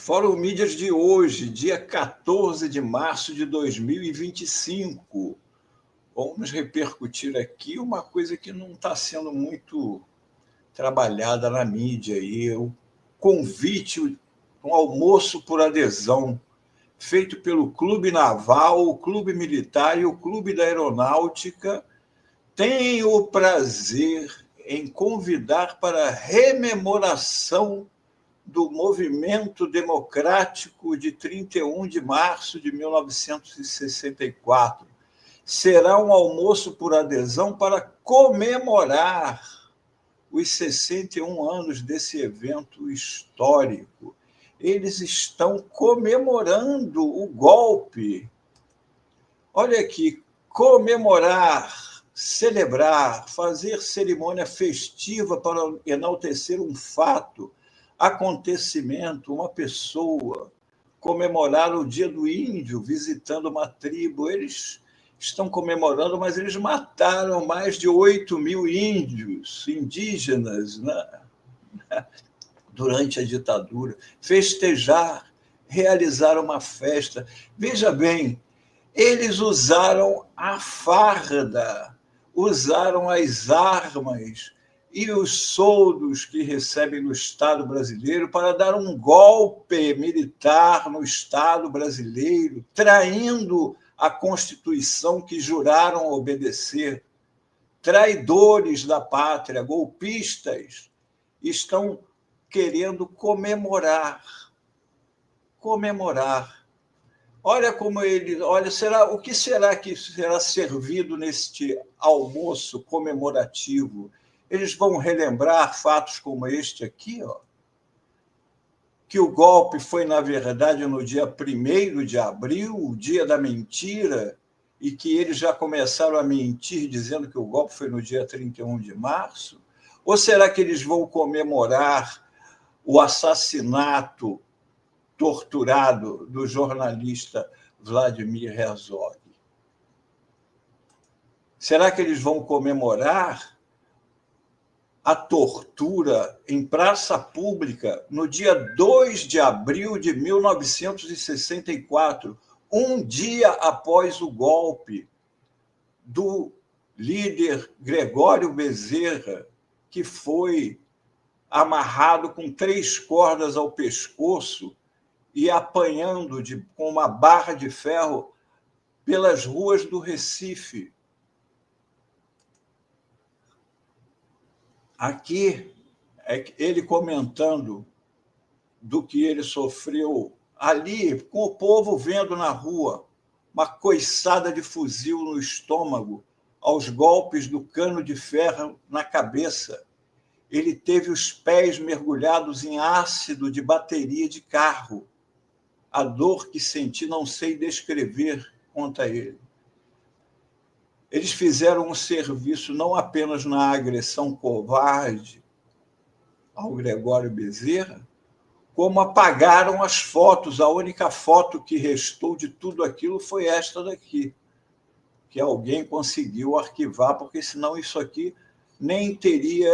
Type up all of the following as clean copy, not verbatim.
Fórum Mídias de hoje, dia 14 de março de 2025. Vamos repercutir aqui uma coisa que não está sendo muito trabalhada na mídia, aí, o convite, um almoço por adesão, feito pelo Clube Naval, o Clube Militar e o Clube da Aeronáutica, tem o prazer em convidar para a rememoração do movimento democrático de 31 de março de 1964. Será um almoço por adesão para comemorar os 61 anos desse evento histórico. Eles estão comemorando o golpe. Olha aqui, comemorar, celebrar, fazer cerimônia festiva para enaltecer um fato, acontecimento, uma pessoa, comemorar o Dia do Índio, visitando uma tribo. Eles estão comemorando, mas eles mataram mais de 8.000 índios, indígenas, né? Durante a ditadura. Festejar, realizar uma festa. Veja bem, eles usaram a farda, usaram as armas e os soldos que recebem no Estado brasileiro para dar um golpe militar no Estado brasileiro, traindo a Constituição que juraram obedecer. Traidores da pátria, golpistas, estão querendo comemorar. Olha como ele, olha, o que será que será servido neste almoço comemorativo? Eles vão relembrar fatos como este aqui, ó, que o golpe foi, na verdade, no dia 1º de abril, o dia da mentira, e que eles já começaram a mentir dizendo que o golpe foi no dia 31 de março? Ou será que eles vão comemorar o assassinato torturado do jornalista Vladimir Herzog? Será que eles vão comemorar a tortura em praça pública no dia 2 de abril de 1964, um dia após o golpe do líder Gregório Bezerra, que foi amarrado com 3 cordas ao pescoço e apanhando com uma barra de ferro pelas ruas do Recife. Aqui é ele comentando do que ele sofreu ali, com o povo vendo na rua uma coiçada de fuzil no estômago, aos golpes do cano de ferro na cabeça. Ele teve os pés mergulhados em ácido de bateria de carro. A dor que senti não sei descrever, conta ele. Eles fizeram um serviço não apenas na agressão covarde ao Gregório Bezerra, como apagaram as fotos. A única foto que restou de tudo aquilo foi esta daqui, que alguém conseguiu arquivar, porque senão isso aqui nem teria,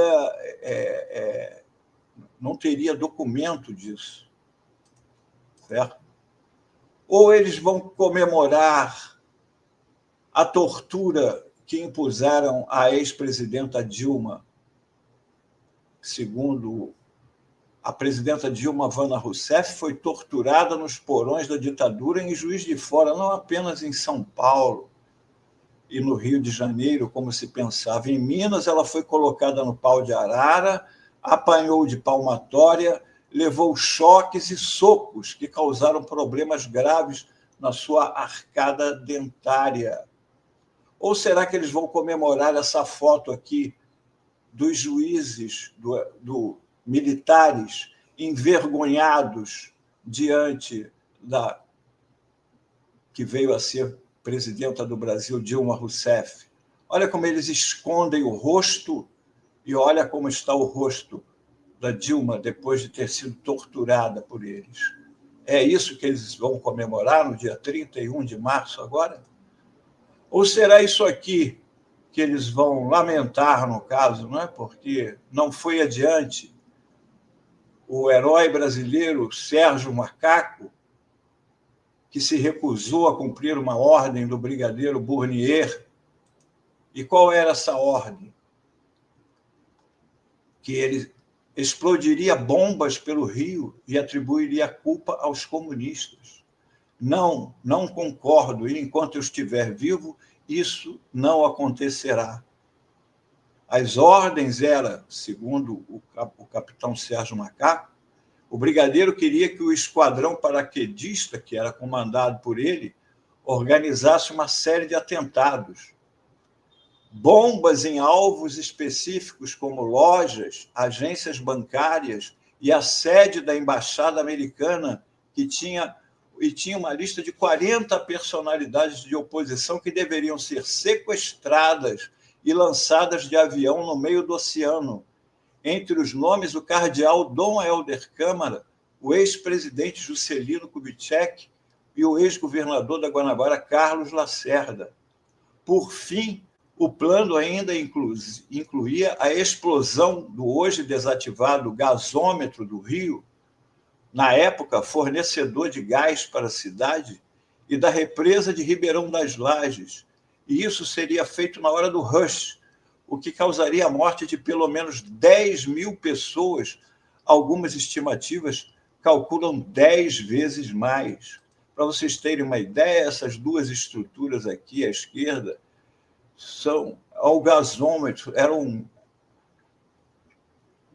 não teria documento disso, certo? Ou eles vão comemorar a tortura que impuseram à ex-presidenta Dilma. Segundo a presidenta Dilma Vana Rousseff, foi torturada nos porões da ditadura em Juiz de Fora, não apenas em São Paulo e no Rio de Janeiro, como se pensava. Em Minas, ela foi colocada no pau de arara, apanhou de palmatória, levou choques e socos que causaram problemas graves na sua arcada dentária. Ou será que eles vão comemorar essa foto aqui dos juízes, militares envergonhados diante da que veio a ser presidenta do Brasil, Dilma Rousseff? Olha como eles escondem o rosto e olha como está o rosto da Dilma depois de ter sido torturada por eles. É isso que eles vão comemorar no dia 31 de março agora? Ou será isso aqui que eles vão lamentar, no caso, não é? Porque não foi adiante o herói brasileiro Sérgio Macaco, que se recusou a cumprir uma ordem do brigadeiro Bournier. E qual era essa ordem? Que ele explodiria bombas pelo Rio e atribuiria a culpa aos comunistas. Não, não concordo, e enquanto eu estiver vivo, isso não acontecerá. As ordens eram, segundo o capitão Sérgio Macaco, o brigadeiro queria que o esquadrão paraquedista, que era comandado por ele, organizasse uma série de atentados. Bombas em alvos específicos, como lojas, agências bancárias e a sede da Embaixada Americana, que tinha uma lista de 40 personalidades de oposição que deveriam ser sequestradas e lançadas de avião no meio do oceano. Entre os nomes, o cardeal Dom Helder Câmara, o ex-presidente Juscelino Kubitschek e o ex-governador da Guanabara, Carlos Lacerda. Por fim, o plano ainda incluía a explosão do hoje desativado gasômetro do Rio, na época fornecedor de gás para a cidade, e da represa de Ribeirão das Lajes. E isso seria feito na hora do rush, o que causaria a morte de pelo menos 10 mil pessoas. Algumas estimativas calculam 10 vezes mais. Para vocês terem uma ideia, essas duas estruturas aqui à esquerda são ao gasômetro, era um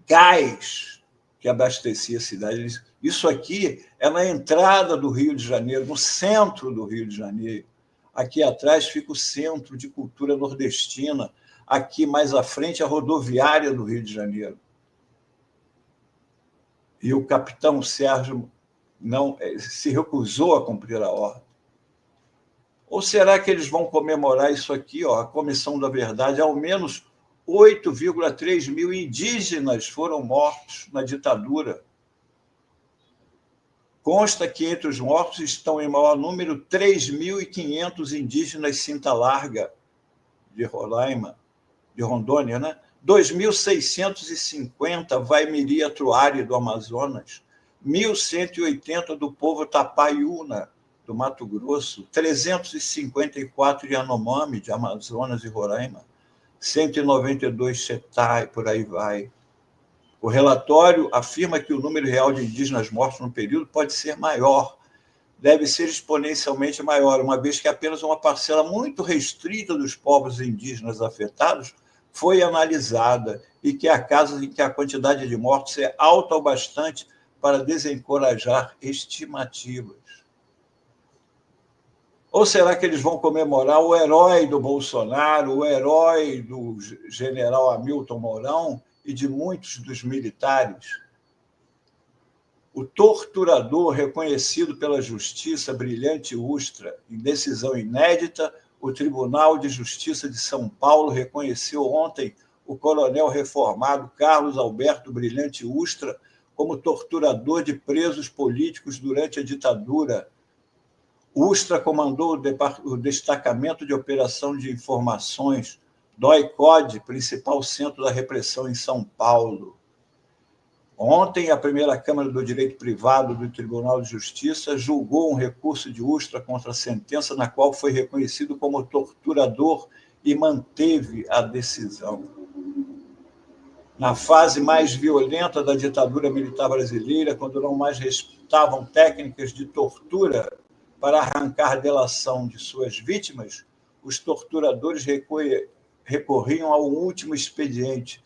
gás que abastecia a cidade. Isso aqui é na entrada do Rio de Janeiro, no centro do Rio de Janeiro. Aqui atrás fica o Centro de Cultura Nordestina. Aqui mais à frente, a rodoviária do Rio de Janeiro. E o capitão Sérgio não se recusou a cumprir a ordem. Ou será que eles vão comemorar isso aqui, a Comissão da Verdade? Ao menos 8,3 mil indígenas foram mortos na ditadura. Consta que entre os mortos estão, em maior número, 3.500 indígenas Cinta Larga, de Roraima, de Rondônia, né? 2.650 Vaimiri Atruari, do Amazonas, 1.180 do povo Tapaiúna, do Mato Grosso, 354 Yanomami, de Amazonas e Roraima, 192 Chetai, por aí vai. O relatório afirma que o número real de indígenas mortos no período pode ser maior, deve ser exponencialmente maior, uma vez que apenas uma parcela muito restrita dos povos indígenas afetados foi analisada e que há casos em que a quantidade de mortos é alta o bastante para desencorajar estimativas. Ou será que eles vão comemorar o herói do Bolsonaro, o herói do general Hamilton Mourão e de muitos dos militares? O torturador reconhecido pela Justiça Brilhante Ustra, em decisão inédita, o Tribunal de Justiça de São Paulo reconheceu ontem o coronel reformado Carlos Alberto Brilhante Ustra como torturador de presos políticos durante a ditadura. Ustra comandou o Destacamento de Operação de Informações, DOI-CODE, principal centro da repressão em São Paulo. Ontem, a primeira Câmara do Direito Privado do Tribunal de Justiça julgou um recurso de Ustra contra a sentença, na qual foi reconhecido como torturador e manteve a decisão. Na fase mais violenta da ditadura militar brasileira, quando não mais restavam técnicas de tortura para arrancar delação de suas vítimas, os torturadores recorriam ao último expediente: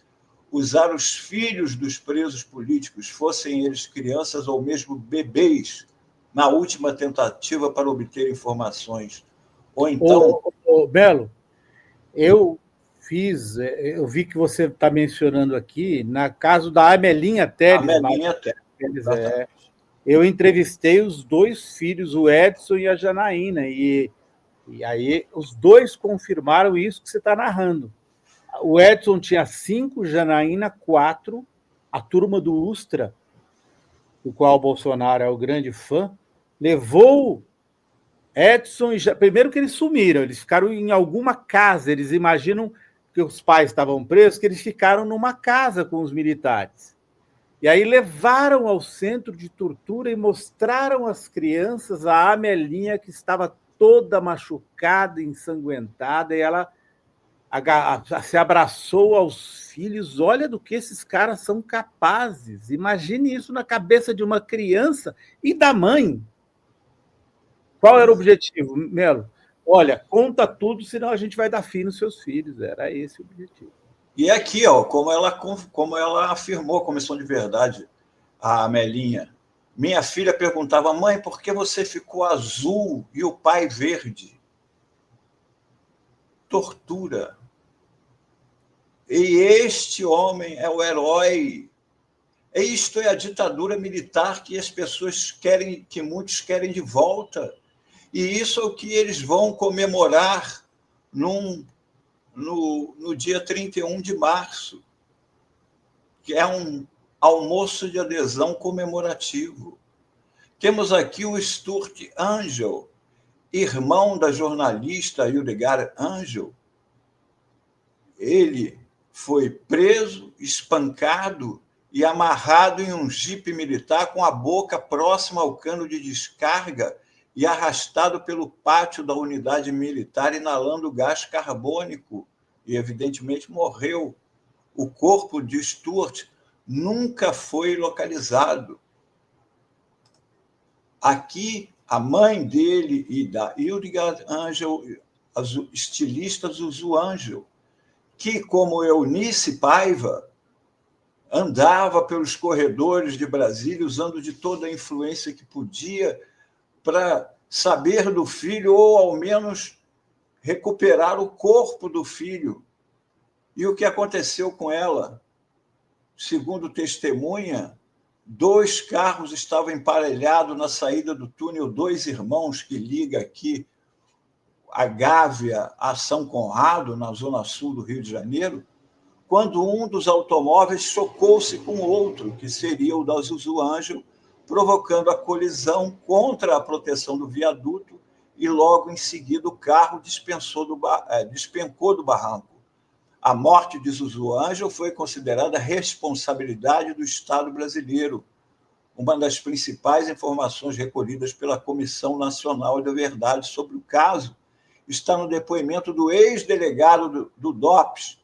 usar os filhos dos presos políticos, fossem eles crianças ou mesmo bebês, na última tentativa para obter informações. Ou então... Belo, eu vi que você está mencionando aqui, na caso da Amelinha Teles. Amelinha Teles, eu entrevistei os dois filhos, o Edson e a Janaína, e aí os dois confirmaram isso que você está narrando. O Edson tinha 5, Janaína 4, a turma do Ustra, do qual o Bolsonaro é o grande fã, levou Edson e... Primeiro que eles sumiram, eles ficaram em alguma casa, eles imaginam que os pais estavam presos, que eles ficaram numa casa com os militares. E aí levaram ao centro de tortura e mostraram às crianças a Amelinha, que estava toda machucada, ensanguentada, e ela se abraçou aos filhos. Olha do que esses caras são capazes. Imagine isso na cabeça de uma criança e da mãe. Qual era o objetivo, Melo? Olha, conta tudo, senão a gente vai dar fim nos seus filhos. Era esse o objetivo. E aqui, ó, como ela afirmou a comissão de verdade, a Amelinha. Minha filha perguntava, mãe, por que você ficou azul e o pai verde? Tortura. E este homem é o herói. Isto é a ditadura militar que as pessoas querem, que muitos querem de volta. E isso é o que eles vão comemorar no dia 31 de março, que é um almoço de adesão comemorativo. Temos aqui o Stuart Angel, irmão da jornalista Hildegard Angel. Ele foi preso, espancado e amarrado em um jipe militar com a boca próxima ao cano de descarga e arrastado pelo pátio da unidade militar, inalando gás carbônico. E, evidentemente, morreu. O corpo de Stuart nunca foi localizado. Aqui, a mãe dele e da Hildegard Angel, as estilistas Zuzu Angel, que, como Eunice Paiva, andava pelos corredores de Brasília usando de toda a influência que podia para saber do filho ou, ao menos, recuperar o corpo do filho. E o que aconteceu com ela? Segundo testemunha, 2 carros estavam emparelhados na saída do túnel Dois Irmãos, que liga aqui a Gávea a São Conrado, na zona sul do Rio de Janeiro, quando um dos automóveis chocou-se com o outro, que seria o da Zuzu Angel, provocando a colisão contra a proteção do viaduto, e logo em seguida o carro despencou do barranco. A morte de Zuzu Angel foi considerada responsabilidade do Estado brasileiro, uma das principais informações recolhidas pela Comissão Nacional da Verdade sobre o caso está no depoimento do ex-delegado do DOPS,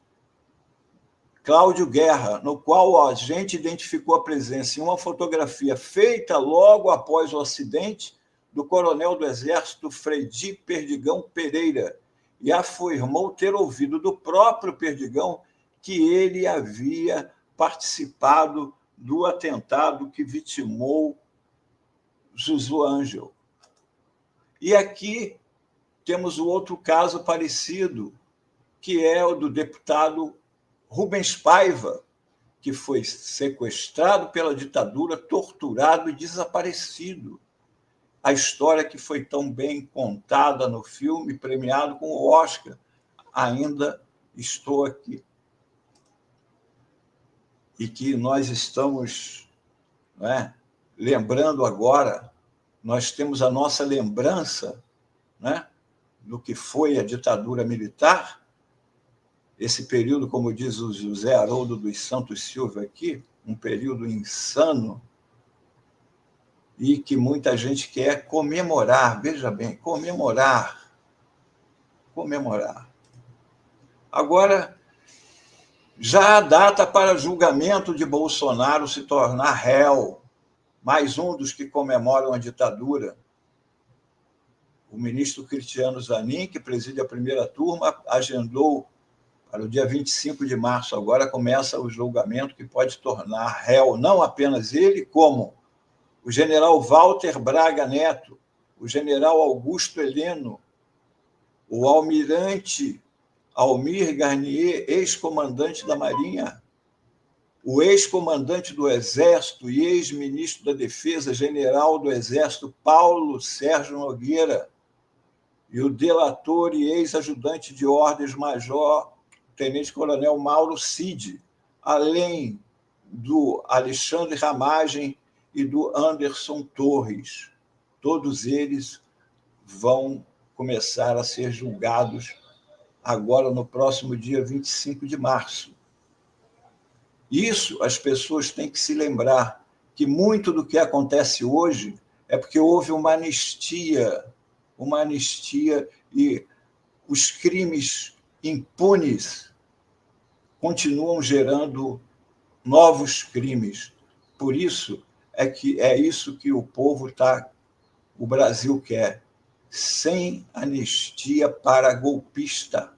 Cláudio Guerra, no qual o agente identificou a presença em uma fotografia feita logo após o acidente do coronel do Exército Fredi Perdigão Pereira, e afirmou ter ouvido do próprio Perdigão que ele havia participado do atentado que vitimou Zuzu Angel. E aqui temos o outro caso parecido, que é o do deputado Rubens Paiva, que foi sequestrado pela ditadura, torturado e desaparecido. A história que foi tão bem contada no filme, premiado com o Oscar, Ainda Estou Aqui. E que nós estamos, né, lembrando agora, nós temos a nossa lembrança, né, do que foi a ditadura militar, esse período, como diz o José Haroldo dos Santos Silva aqui, um período insano, e que muita gente quer comemorar, veja bem, comemorar. Agora, já há data para julgamento de Bolsonaro se tornar réu, mais um dos que comemoram a ditadura. O ministro Cristiano Zanin, que preside a primeira turma, agendou para o dia 25 de março. Agora começa o julgamento que pode tornar réu não apenas ele, como o general Walter Braga Neto, o general Augusto Heleno, o almirante Almir Garnier, ex-comandante da Marinha, o ex-comandante do Exército e ex-ministro da Defesa, general do Exército Paulo Sérgio Nogueira, e o delator e ex-ajudante de ordens major, tenente-coronel Mauro Cid, além do Alexandre Ramagem e do Anderson Torres. Todos eles vão começar a ser julgados agora no próximo dia 25 de março. Isso as pessoas têm que se lembrar, que muito do que acontece hoje é porque houve uma anistia e os crimes impunes continuam gerando novos crimes. Por isso é isso que o Brasil quer, sem anistia para golpista.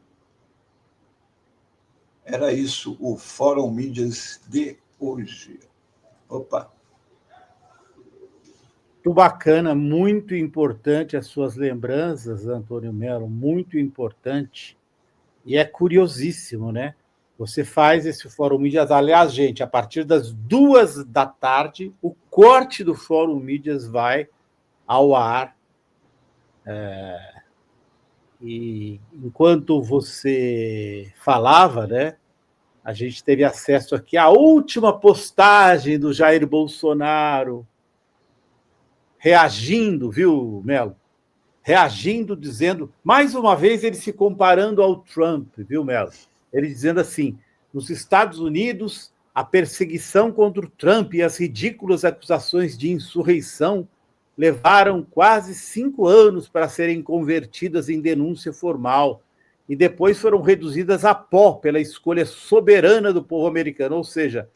Era isso o Fórum Mídias de hoje. Opa! Muito bacana, muito importante as suas lembranças, Antônio Melo, muito importante. E é curiosíssimo, né? Você faz esse Fórum Mídias. Aliás, gente, a partir das 14h, o corte do Fórum Mídias vai ao ar. E enquanto você falava, né? A gente teve acesso aqui à última postagem do Jair Bolsonaro, reagindo, viu, Melo? Reagindo, dizendo, mais uma vez, ele se comparando ao Trump, viu, Melo? Ele dizendo assim, nos Estados Unidos, a perseguição contra o Trump e as ridículas acusações de insurreição levaram quase 5 anos para serem convertidas em denúncia formal e depois foram reduzidas a pó pela escolha soberana do povo americano. Ou seja,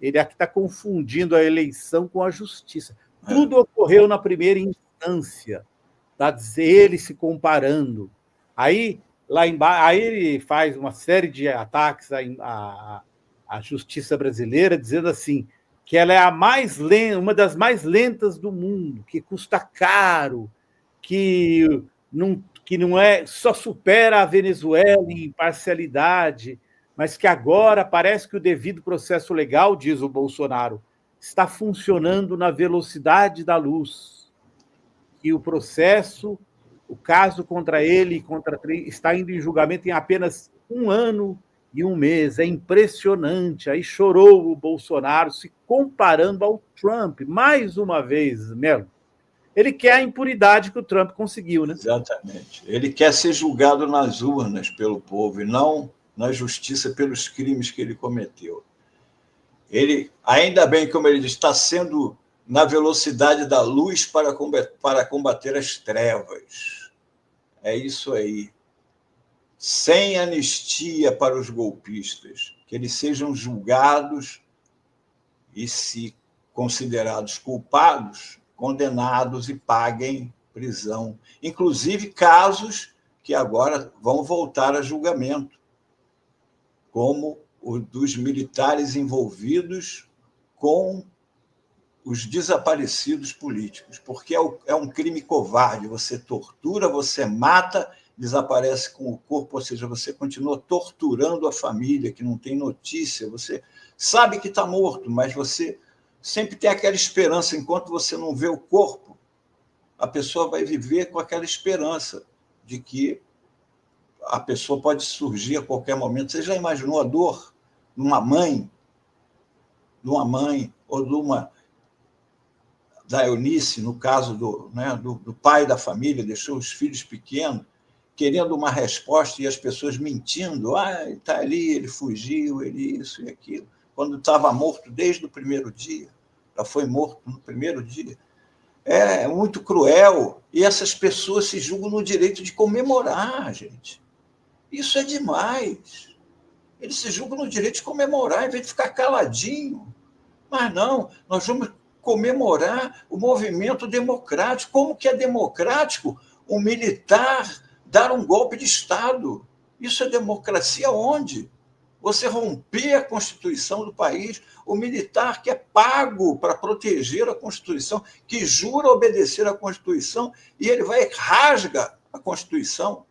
ele aqui está confundindo a eleição com a justiça. Tudo ocorreu na primeira instância. Tá? Ele se comparando. Aí, lá embaixo, aí ele faz uma série de ataques à justiça brasileira, dizendo assim, que ela é uma das mais lentas do mundo, que custa caro, que não é, só supera a Venezuela em imparcialidade, mas que agora parece que o devido processo legal, diz o Bolsonaro, está funcionando na velocidade da luz. E o processo, o caso contra ele está indo em julgamento em apenas 1 ano e 1 mês. É impressionante. Aí chorou o Bolsonaro se comparando ao Trump. Mais uma vez, Melo. Ele quer a impunidade que o Trump conseguiu, né? Exatamente. Ele quer ser julgado nas urnas pelo povo e não na justiça pelos crimes que ele cometeu. Ele, ainda bem, como ele diz, está sendo na velocidade da luz para combater as trevas. É isso aí. Sem anistia para os golpistas, que eles sejam julgados e, se considerados culpados, condenados e paguem prisão. Inclusive casos que agora vão voltar a julgamento, como o dos militares envolvidos com os desaparecidos políticos, porque é um crime covarde. Você tortura, você mata, desaparece com o corpo, ou seja, você continua torturando a família que não tem notícia, você sabe que está morto, mas você sempre tem aquela esperança. Enquanto você não vê o corpo, a pessoa vai viver com aquela esperança de que a pessoa pode surgir a qualquer momento. Você já imaginou a dor de uma mãe ou da Eunice, no caso do pai da família, deixou os filhos pequenos, querendo uma resposta e as pessoas mentindo. Ele está ali, ele fugiu, ele isso e aquilo. Quando estava morto desde o primeiro dia, já foi morto no primeiro dia. É muito cruel. E essas pessoas se julgam no direito de comemorar, gente. Isso é demais. Eles se julgam no direito de comemorar, em vez de ficar caladinho. Mas não, nós vamos comemorar o movimento democrático. Como que é democrático um militar dar um golpe de Estado? Isso é democracia onde? Você romper a Constituição do país, o militar que é pago para proteger a Constituição, que jura obedecer à Constituição, e ele vai e rasga a Constituição,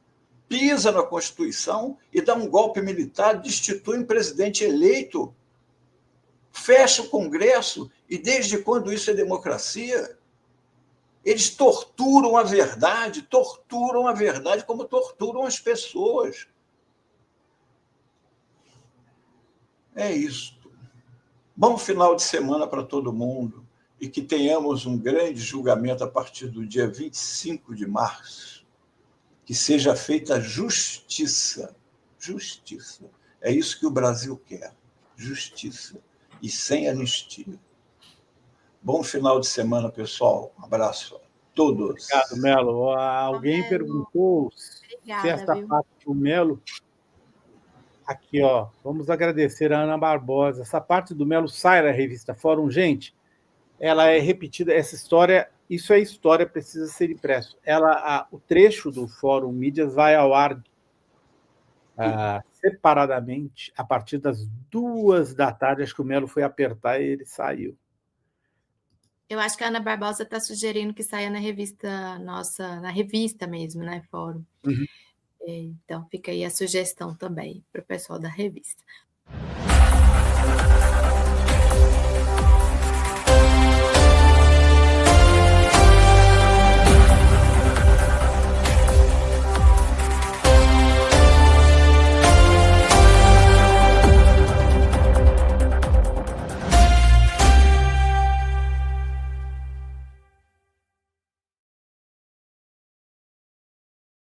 pisa na Constituição e dá um golpe militar, destitui um presidente eleito, fecha o Congresso. E desde quando isso é democracia? Eles torturam a verdade como torturam as pessoas. É isso. Bom final de semana para todo mundo e que tenhamos um grande julgamento a partir do dia 25 de março. Que seja feita justiça. Justiça. É isso que o Brasil quer. justiça e sem anistia. Bom final de semana, pessoal. Um abraço a todos. Obrigado, Melo. Alguém perguntou se essa parte do Melo... Aqui, ó, vamos agradecer a Ana Barbosa. Essa parte do Melo sai da revista Fórum. Gente, ela é repetida, essa história, isso é história, precisa ser impresso. O trecho do Fórum Mídias vai ao ar separadamente a partir das 2h, acho que o Melo foi apertar e ele saiu. Eu acho que a Ana Barbosa está sugerindo que saia na revista nossa, na revista mesmo, né, Fórum. Uhum. Então, fica aí a sugestão também para o pessoal da revista.